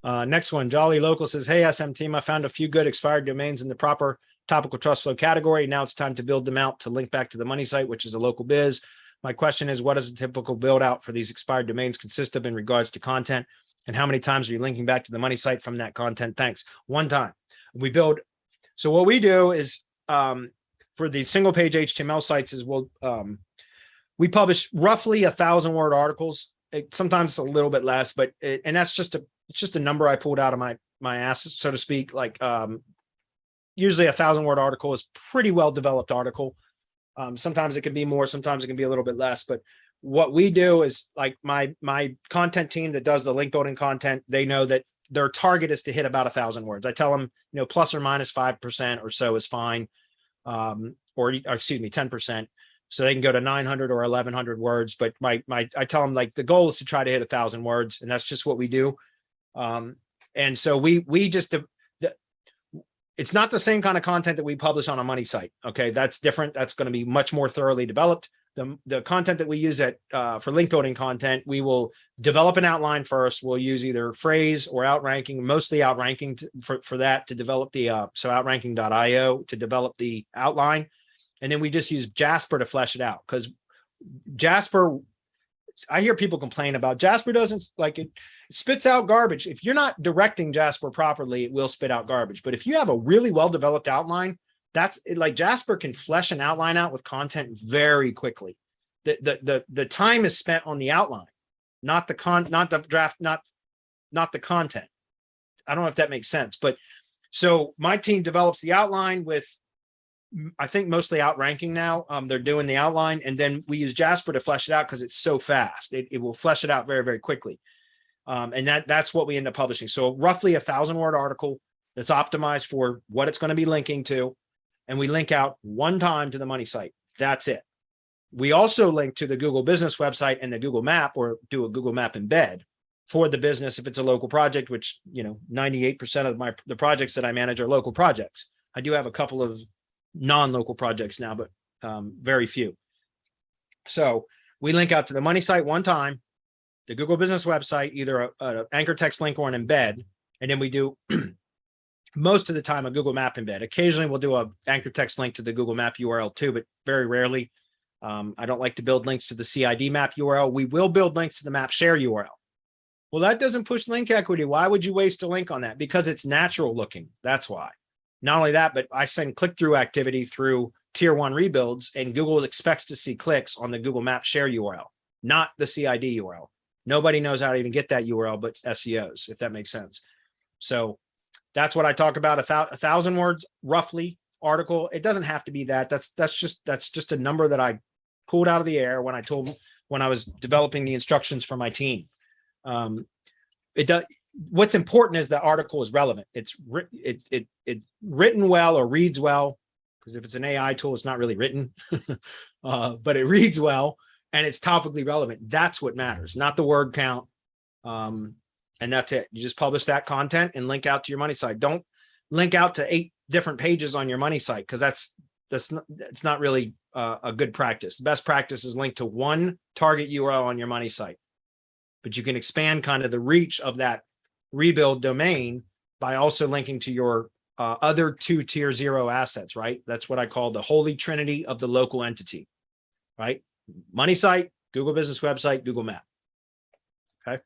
Next one, Jolly Local says, hey, SM team, I found a few good expired domains in the proper topical trust flow category. Now it's time to build them out to link back to the money site, which is a local biz. My question is, what does a typical build out for these expired domains consist of in regards to content? And how many times are you linking back to the money site from that content? Thanks. One time. We build. So what we do is for the single page HTML sites is we publish roughly 1,000-word articles. Sometimes it's a little bit less, but and that's just a number I pulled out of my ass, so to speak. Like usually 1,000-word article is pretty well developed article. Sometimes it can be more, sometimes it can be a little bit less. But what we do is, like, my content team that does the link building content, they know that their target is to hit about 1,000 words. I tell them, plus or minus 5% or so is fine, or excuse me, 10%. So they can go to 900 or 1,100 words. But I tell them, like, the goal is to try to hit 1,000 words, and that's just what we do. And so we just, it's not the same kind of content that we publish on a money site. Okay, that's different. That's going to be much more thoroughly developed. The content that we use for link building content, we will develop an outline first. We'll use either phrase or outranking, mostly outranking for that, to develop the so outranking.io to develop the outline. And then we just use Jasper to flesh it out, because Jasper, I hear people complain about Jasper doesn't, like, it spits out garbage. If you're not directing Jasper properly, it will spit out garbage. But if you have a really well-developed outline, that's it, like, Jasper can flesh an outline out with content very quickly. The time is spent on the outline, not the draft, not the content. I don't know if that makes sense. But so my team develops the outline with, I think, mostly Outranking now. They're doing the outline, and then we use Jasper to flesh it out because it's so fast. It will flesh it out very, very quickly. And that's what we end up publishing. So roughly 1,000-word article that's optimized for what it's going to be linking to. And we link out one time to the money site. That's it. We also link to the Google business website and the Google map, or do a Google map embed for the business if it's a local project, which, 98% of the projects that I manage are local projects. I do have a couple of non-local projects now, but very few. So we link out to the money site one time, the Google business website, either an anchor text link or an embed. And then we do most of the time a Google map embed. Occasionally we'll do a anchor text link to the Google map URL too, but very rarely. I don't like to build links to the CID map URL. We will build links to the map share URL. Well, that doesn't push link equity. Why would you waste a link on that? Because it's natural looking. That's why. Not only that, but I send click-through activity through tier 1 rebuilds, and Google expects to see clicks on the Google map share URL, not the CID URL. Nobody knows how to even get that URL but SEOs, if that makes sense. So that's what I talk about. 1,000 words roughly article. It doesn't have to be that. That's just a number that I pulled out of the air when I was developing the instructions for my team. What's important is the article is relevant. It's written well or reads well, because if it's an AI tool, it's not really written, but it reads well and it's topically relevant. That's what matters, not the word count. And that's it. You just publish that content and link out to your money site. Don't link out to 8 different pages on your money site, because it's not really a good practice. The best practice is link to one target URL on your money site, but you can expand kind of the reach of that rebuild domain by also linking to your other 2 tier 0 assets, right? That's what I call the holy trinity of the local entity, right? Money site, Google business website, Google map. Okay.